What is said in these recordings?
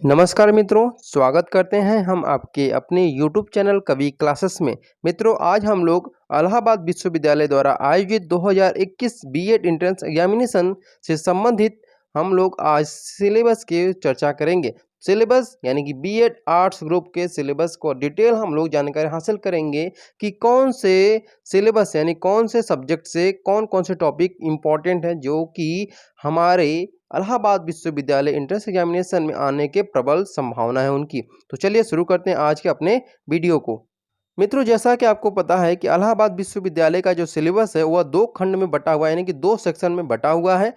नमस्कार मित्रों, स्वागत करते हैं हम आपके अपने YouTube चैनल कवि क्लासेस में। मित्रों, आज हम लोग इलाहाबाद विश्वविद्यालय द्वारा आयोजित 2021 बीएड एंट्रेंस एग्जामिनेशन से संबंधित हम लोग आज सिलेबस की चर्चा करेंगे। सिलेबस यानी कि बीएड आर्ट्स ग्रुप के सिलेबस को डिटेल हम लोग जानकारी हासिल करेंगे कि कौन से सिलेबस यानी कौन से सब्जेक्ट से कौन कौन से टॉपिक इम्पोर्टेंट हैं जो कि हमारे इलाहाबाद विश्वविद्यालय एंट्रेंस एग्जामिनेशन में आने के प्रबल संभावना है उनकी। तो चलिए शुरू करते हैं आज के अपने वीडियो को। मित्रों, जैसा कि आपको पता है कि इलाहाबाद विश्वविद्यालय का जो सिलेबस है वह 2 खंड में बटा हुआ है, यानी कि 2 सेक्शन में बटा हुआ है।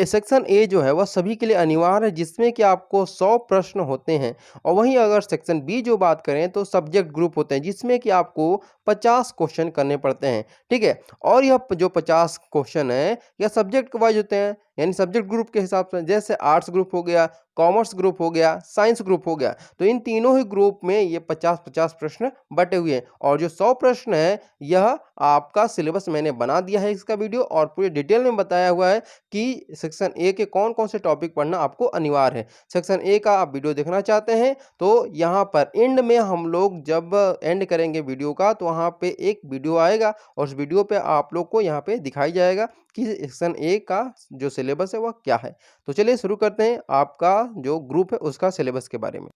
सेक्शन ए जो है वह सभी के लिए अनिवार्य है, जिसमें कि आपको 100 प्रश्न होते हैं, और वहीं अगर सेक्शन बी जो बात करें तो सब्जेक्ट ग्रुप होते हैं, जिसमें कि आपको 50 क्वेश्चन करने पड़ते हैं। ठीक है, और यह जो 50 क्वेश्चन है यह सब्जेक्ट वाइज होते हैं, यानी सब्जेक्ट ग्रुप के हिसाब से, जैसे आर्ट्स ग्रुप हो गया, कॉमर्स ग्रुप हो गया, साइंस ग्रुप हो गया। तो इन तीनों ही ग्रुप में ये 50-50 प्रश्न बटे हुए हैं, और जो 100 प्रश्न है यह आपका सिलेबस मैंने बना दिया है इसका वीडियो, और पूरे डिटेल में बताया हुआ है कि सेक्शन ए के कौन कौन से टॉपिक पढ़ना आपको अनिवार्य है। सेक्शन ए का आप वीडियो देखना चाहते हैं तो यहाँ पर एंड में हम लोग जब एंड करेंगे वीडियो का तो वहाँ पे एक वीडियो आएगा, और उस वीडियो पे आप लोग को यहाँ पे दिखाई जाएगा कि सेक्शन ए का जो सिलेबस है वह क्या है। तो चलिए शुरू करते हैं आपका जो ग्रुप है उसका सिलेबस के बारे में।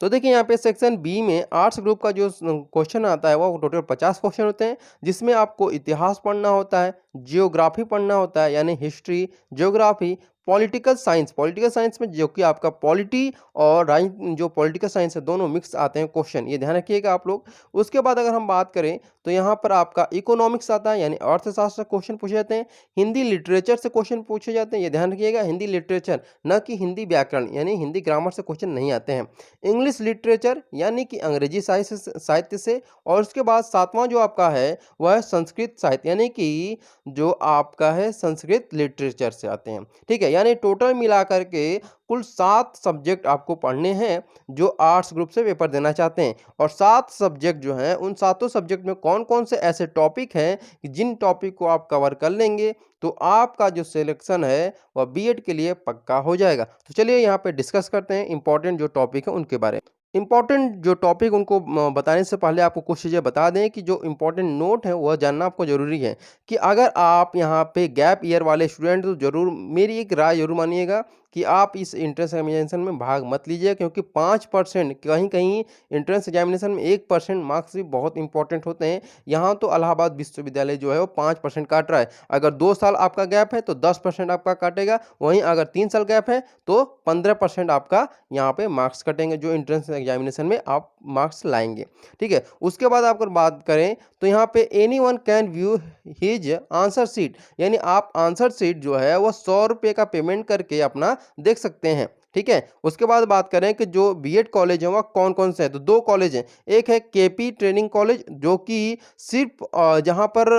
तो देखिए, यहाँ पे सेक्शन बी में आर्ट्स ग्रुप का जो क्वेश्चन आता है वो टोटल 50 क्वेश्चन होते हैं, जिसमें आपको इतिहास पढ़ना होता है, जियोग्राफी पढ़ना होता है यानी हिस्ट्री, ज्योग्राफी, पॉलिटिकल साइंस में जो कि आपका पॉलिटी और जो पॉलिटिकल साइंस है दोनों मिक्स आते हैं क्वेश्चन, ये ध्यान रखिएगा आप लोग। उसके बाद अगर हम बात करें तो यहाँ पर आपका इकोनॉमिक्स आता है, यानी अर्थशास्त्र से क्वेश्चन पूछे जाते हैं। हिंदी लिटरेचर से क्वेश्चन पूछे जाते हैं, ये ध्यान रखिएगा, हिंदी लिटरेचर, न कि हिंदी व्याकरण यानी हिंदी ग्रामर से क्वेश्चन नहीं आते हैं। इंग्लिश लिटरेचर यानी कि अंग्रेजी साहित्य से, और उसके बाद 7वां जो आपका है वह है संस्कृत साहित्य, यानी कि जो आपका है संस्कृत लिटरेचर से आते हैं। ठीक है, यानी टोटल मिलाकर के कुल 7 सब्जेक्ट आपको पढ़ने हैं जो आर्ट्स ग्रुप से पेपर देना चाहते हैं, और 7 सब्जेक्ट जो हैं उन सातों सब्जेक्ट में कौन कौन से ऐसे टॉपिक हैं कि जिन टॉपिक को आप कवर कर लेंगे तो आपका जो सिलेक्शन है वह बीएड के लिए पक्का हो जाएगा। तो चलिए यहाँ पे डिस्कस करते हैं इंपॉर्टेंट जो टॉपिक है उनके बारे में। इम्पॉर्टेंट जो टॉपिक उनको बताने से पहले आपको कुछ चीज़ें बता दें कि जो इम्पॉर्टेंट नोट है वह जानना आपको ज़रूरी है कि अगर आप यहाँ पे गैप ईयर वाले स्टूडेंट तो ज़रूर मेरी एक राय ज़रूर मानिएगा कि आप इस एंट्रेंस एग्जामिनेशन में भाग मत लीजिए, क्योंकि 5% कहीं कहीं एंट्रेंस एग्जामिनेशन में 1% मार्क्स भी बहुत इंपॉर्टेंट होते हैं। यहाँ तो इलाहाबाद विश्वविद्यालय जो है वो 5% काट रहा है। अगर 2 साल आपका गैप है तो 10% आपका काटेगा, वहीं अगर 3 साल गैप है तो 15% आपका यहाँ पे मार्क्स कटेंगे जो एंट्रेंस एग्जामिनेशन में आप मार्क्स लाएंगे। ठीक है, उसके बाद आप अगर बात करें तो यहाँ पे anyone can view his answer sheet, यानी आप आंसर शीट जो है वो 100 रुपये का पेमेंट करके अपना देख सकते हैं। ठीक है, उसके बाद बात करें कि जो बीएड कॉलेज है वह कौन कौन से हैं, तो 2 कॉलेज हैं। एक है केपी ट्रेनिंग कॉलेज जो कि सिर्फ जहाँ पर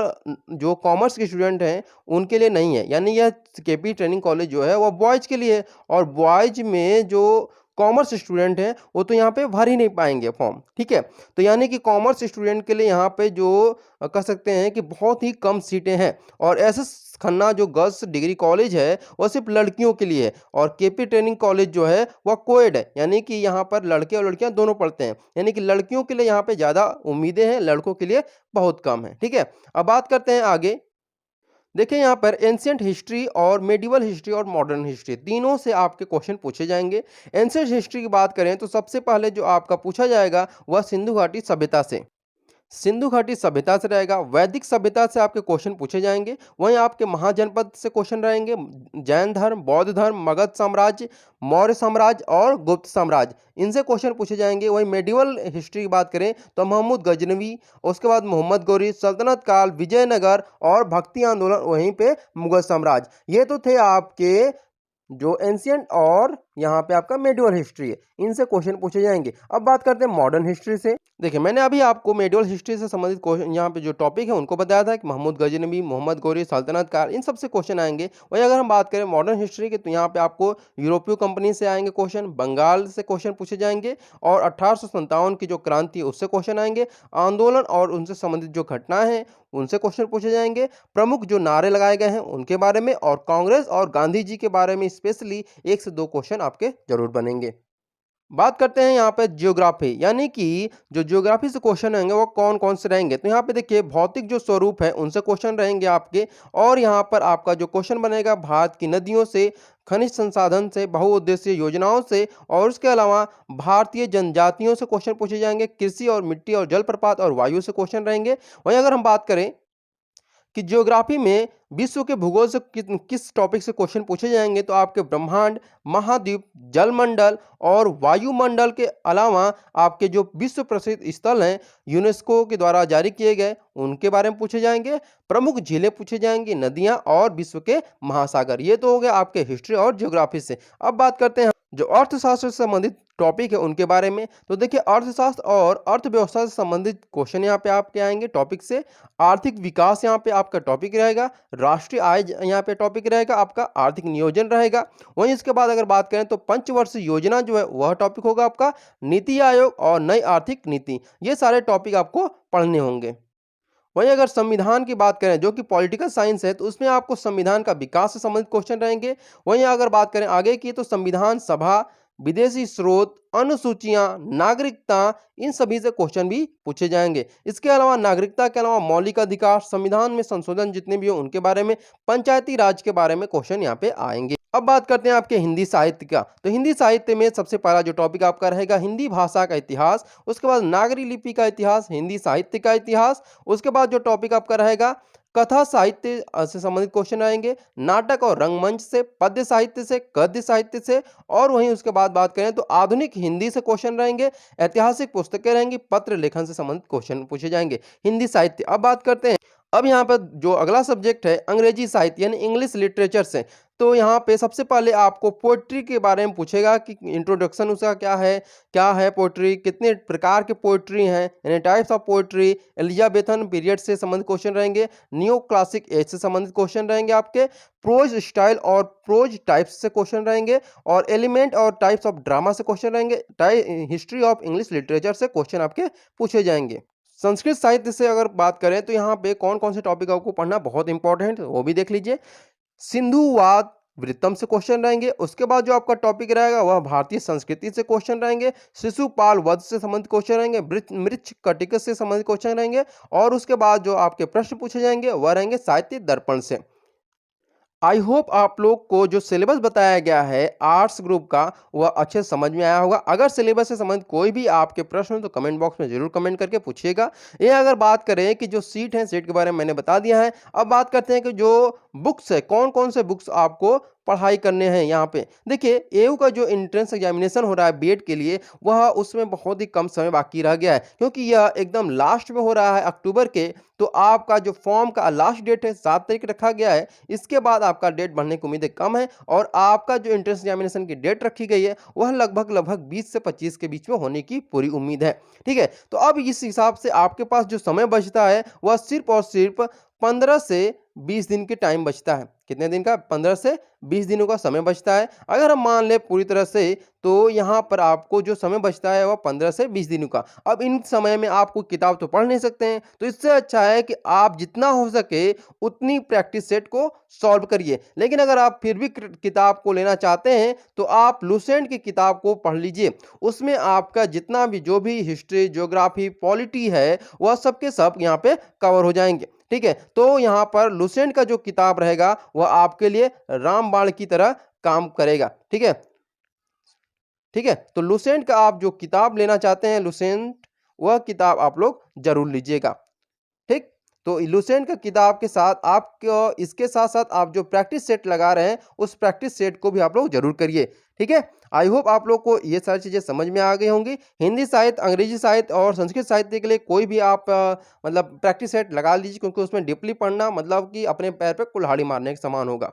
जो कॉमर्स के स्टूडेंट हैं उनके लिए नहीं है, यानी यह केपी ट्रेनिंग कॉलेज जो है वह बॉयज़ के लिए है, और बॉयज़ में जो कॉमर्स स्टूडेंट हैं वो तो यहाँ पे भर ही नहीं पाएंगे फॉर्म। ठीक है, तो यानी कि कॉमर्स स्टूडेंट के लिए यहाँ पे जो कह सकते हैं कि बहुत ही कम सीटें हैं, और एसएस खन्ना जो गर्ल्स डिग्री कॉलेज है वह सिर्फ लड़कियों के लिए है, और केपी ट्रेनिंग कॉलेज जो है वह कोएड है, यानी कि यहाँ पर लड़के और लड़कियाँ दोनों पढ़ते हैं, यानी कि लड़कियों के लिए यहाँ पे ज़्यादा उम्मीदें हैं, लड़कों के लिए बहुत कम है। ठीक है, अब बात करते हैं आगे। देखिए, यहाँ पर एंशिएंट हिस्ट्री और मेडिवल हिस्ट्री और मॉडर्न हिस्ट्री तीनों से आपके क्वेश्चन पूछे जाएंगे। एंशिएंट हिस्ट्री की बात करें तो सबसे पहले जो आपका पूछा जाएगा वह सिंधु घाटी सभ्यता से, सिंधु घाटी सभ्यता से रहेगा। वैदिक सभ्यता से आपके क्वेश्चन पूछे जाएंगे, वहीं आपके महाजनपद से क्वेश्चन रहेंगे। जैन धर्म, बौद्ध धर्म, मगध साम्राज्य, मौर्य साम्राज्य और गुप्त साम्राज्य, इनसे क्वेश्चन पूछे जाएंगे। वहीं मेडिवल हिस्ट्री की बात करें तो महमूद गजनवी, उसके बाद मोहम्मद गौरी, सल्तनत काल, विजयनगर और भक्ति आंदोलन, वहीं पे मुगल साम्राज्य। ये तो थे आपके जो एंशिएंट और यहाँ पे आपका मेडिवल हिस्ट्री है, इनसे क्वेश्चन पूछे जाएंगे। अब बात करते हैं मॉडर्न हिस्ट्री से। देखिए, मैंने अभी आपको मेडिवल हिस्ट्री से संबंधित क्वेश्चन यहाँ पे जो टॉपिक है उनको बताया था कि महमूद गजनवी, मोहम्मद गौरी, सल्तनत काल, इन सब से क्वेश्चन आएंगे। वहीं अगर हम बात करें मॉडर्न हिस्ट्री के तो यहाँ पे आपको यूरोपीय कंपनी से आएंगे क्वेश्चन, बंगाल से क्वेश्चन पूछे जाएंगे, और 1857 की जो क्रांति है उससे क्वेश्चन आएंगे। आंदोलन और उनसे संबंधित जो घटनाएं हैं उनसे क्वेश्चन पूछे जाएंगे। प्रमुख जो नारे लगाए गए हैं उनके बारे में, और कांग्रेस और गांधी जी के बारे में स्पेशली 1 से 2 क्वेश्चन आपके जरूर बनेंगे। बात करते हैं यहाँ पे ज्योग्राफी, यानी कि जो ज्योग्राफी से क्वेश्चन रहेंगे वो कौन-कौन से रहेंगे। तो यहाँ पे देखिए भौतिक जो स्वरूप है उनसे क्वेश्चन रहेंगे आपके, और यहाँ पर आपका जो क्वेश्चन बनेगा भारत की नदियों से, खनिज संसाधन से, बहुउद्देशीय योजनाओं से, और उसके अलावा भारतीय जनजातियों से क्वेश्चन पूछे जाएंगे, कृषि और मिट्टी और जलप्रपात और वायु से क्वेश्चन रहेंगे। वहीं अगर हम बात करें कि ज्योग्राफी में विश्व के भूगोल से किस टॉपिक से क्वेश्चन पूछे जाएंगे, तो आपके ब्रह्मांड, महाद्वीप, जलमंडल और वायुमंडल के अलावा आपके जो विश्व प्रसिद्ध स्थल हैं यूनेस्को के द्वारा जारी किए गए उनके बारे में पूछे जाएंगे, प्रमुख झीलें पूछे जाएंगी, नदियां और विश्व के महासागर। ये तो हो गया आपके हिस्ट्री और ज्योग्राफी से। अब बात करते हैं जो अर्थशास्त्र से संबंधित टॉपिक है उनके बारे में। तो देखिए अर्थशास्त्र और अर्थव्यवस्था से संबंधित क्वेश्चन यहाँ पे आपके आएंगे टॉपिक से। आर्थिक विकास यहाँ पे आपका टॉपिक रहेगा, राष्ट्रीय आय यहाँ पे टॉपिक रहेगा, आपका आर्थिक नियोजन रहेगा। वहीं इसके बाद अगर बात करें तो पंचवर्षीय योजना जो है वह टॉपिक होगा आपका, नीति आयोग और नई आर्थिक नीति, ये सारे टॉपिक आपको पढ़ने होंगे। वहीं अगर संविधान की बात करें जो कि पॉलिटिकल साइंस है, तो उसमें आपको संविधान का विकास से संबंधित क्वेश्चन रहेंगे। वहीं अगर बात करें आगे की, तो संविधान सभा, विदेशी स्रोत, अनुसूचियां, नागरिकता, इन सभी से क्वेश्चन भी पूछे जाएंगे। इसके अलावा नागरिकता के अलावा मौलिक अधिकार, संविधान में संशोधन जितने भी हो उनके बारे में, पंचायती राज के बारे में क्वेश्चन यहाँ पे आएंगे। अब बात करते हैं आपके हिंदी साहित्य का। तो हिंदी साहित्य में सबसे पहला जो टॉपिक आपका रहेगा हिंदी भाषा का इतिहास, उसके बाद नागरी लिपि का इतिहास, हिंदी साहित्य का इतिहास, उसके बाद जो टॉपिक आपका रहेगा कथा साहित्य से संबंधित क्वेश्चन आएंगे, नाटक और रंगमंच से, पद्य साहित्य से, गद्य साहित्य से, और वहीं उसके बाद बात करें तो आधुनिक हिंदी से क्वेश्चन रहेंगे, ऐतिहासिक पुस्तकें रहेंगी, पत्र लेखन से संबंधित क्वेश्चन पूछे जाएंगे हिंदी साहित्य। अब बात करते हैं अब यहाँ पर जो अगला सब्जेक्ट है अंग्रेजी साहित्य यानी इंग्लिश लिटरेचर से। तो यहाँ पे सबसे पहले आपको पोएट्री के बारे में पूछेगा कि इंट्रोडक्शन उसका क्या है पोएट्री, कितने प्रकार के पोएट्री हैं, यानी types of poetry, Elizabethan period से संबंधित क्वेश्चन रहेंगे, नियो क्लासिक एज से संबंधित क्वेश्चन रहेंगे आपके, प्रोज स्टाइल और प्रोज टाइप्स से क्वेश्चन रहेंगे, और एलिमेंट और टाइप्स ऑफ ड्रामा से क्वेश्चन रहेंगे, हिस्ट्री ऑफ इंग्लिश लिटरेचर से क्वेश्चन आपके पूछे जाएंगे। संस्कृत साहित्य से अगर बात करें तो यहाँ पे कौन कौन से टॉपिक आपको पढ़ना बहुत इंपॉर्टेंट वो भी देख लीजिए। सिंधुवाद वृत्तम से क्वेश्चन रहेंगे। उसके बाद जो आपका टॉपिक रहेगा वह भारतीय संस्कृति से क्वेश्चन रहेंगे, शिशुपाल वध से संबंधित क्वेश्चन रहेंगे, मृच्छ कटिक से संबंधित क्वेश्चन रहेंगे, और उसके बाद जो आपके प्रश्न पूछे जाएंगे वह रहेंगे साहित्य दर्पण से। आई होप आप लोग को जो सिलेबस बताया गया है आर्ट्स ग्रुप का वह अच्छे से समझ में आया होगा। अगर सिलेबस से संबंधित कोई भी आपके प्रश्न हो तो कमेंट बॉक्स में जरूर कमेंट करके पूछिएगा। ये अगर बात करें कि जो सीट है, सीट के बारे में मैंने बता दिया है। अब बात करते हैं कि जो बुक्स है, कौन कौन से बुक्स आपको पढ़ाई करने हैं। यहाँ पे देखिए एयू का जो एंट्रेंस एग्जामिनेशन हो रहा है बीएड के लिए, वह उसमें बहुत ही कम समय बाकी रह गया है, क्योंकि यह एकदम लास्ट में हो रहा है अक्टूबर के। तो आपका जो फॉर्म का लास्ट डेट है 7 तारीख रखा गया है। इसके बाद आपका डेट बढ़ने की उम्मीदें कम है, और आपका जो एंट्रेंस एग्जामिनेशन की डेट रखी गई है वह लगभग 20 से 25 के बीच में होने की पूरी उम्मीद है। ठीक है, तो अब इस हिसाब से आपके पास जो समय बचता है वह सिर्फ और सिर्फ 15 से 20 दिन के टाइम बचता है। कितने दिन का? 15 से 20 दिनों का समय बचता है। अगर हम मान ले पूरी तरह से, तो यहाँ पर आपको जो समय बचता है वह 15 से 20 दिनों का। अब इन समय में आप कोई किताब तो पढ़ नहीं सकते हैं, तो इससे अच्छा है कि आप जितना हो सके उतनी प्रैक्टिस सेट को सॉल्व करिए। लेकिन अगर आप फिर भी किताब को लेना चाहते हैं तो आप लुसेंट की किताब को पढ़ लीजिए। उसमें आपका जितना भी जो भी हिस्ट्री, ज्योग्राफी, पॉलिटी है वह सब के सब यहाँ पे कवर हो जाएंगे। ठीक है, तो यहाँ पर लुसेंट का जो किताब रहेगा वह आपके लिए रामबाण की तरह काम करेगा। ठीक है, ठीक है, तो लुसेंट का आप जो किताब लेना चाहते हैं लुसेंट, वह किताब आप लोग जरूर लीजिएगा। ठीक, तो लुसेंट का किताब के साथ आप इसके साथ साथ आप जो प्रैक्टिस सेट लगा रहे हैं उस प्रैक्टिस सेट को भी आप लोग जरूर करिए। ठीक है, आई होप आप लोग को ये सारी चीजें समझ में आ गई होंगी। हिंदी साहित्य, अंग्रेजी साहित्य और संस्कृत साहित्य के लिए कोई भी आप मतलब प्रैक्टिस सेट लगा लीजिए, क्योंकि उसमें डीपली पढ़ना मतलब कि अपने पैर पे कुल्हाड़ी मारने के समान होगा।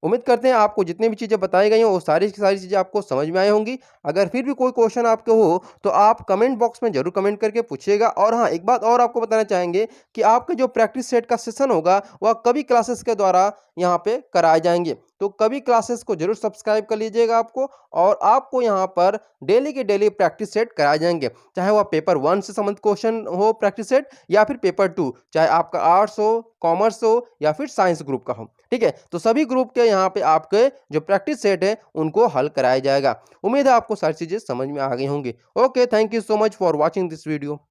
उम्मीद करते हैं आपको जितनी भी चीज़ें बताई गई हैं वो सारी की सारी चीज़ें आपको समझ में आई होंगी। अगर फिर भी कोई क्वेश्चन आपके हो तो आप कमेंट बॉक्स में ज़रूर कमेंट करके पूछिएगा। और हाँ, एक बात और आपको बताना चाहेंगे कि आपके जो प्रैक्टिस सेट का सेशन होगा वह कवि क्लासेस के द्वारा यहाँ पे कराए जाएंगे। तो कवि क्लासेस को जरूर सब्सक्राइब कर लीजिएगा आपको, और आपको यहाँ पर डेली के डेली प्रैक्टिस सेट कराए जाएंगे, चाहे वह पेपर 1 से संबंधित क्वेश्चन हो प्रैक्टिस सेट, या फिर पेपर 2, चाहे आपका आर्ट्स हो, कॉमर्स हो या फिर साइंस ग्रुप का हो। ठीक है, तो सभी ग्रुप के यहाँ पे आपके जो प्रैक्टिस सेट है उनको हल कराया जाएगा। उम्मीद है आपको सारी चीज़ें समझ में आ गई होंगी। Okay, thank you so much for watching this video.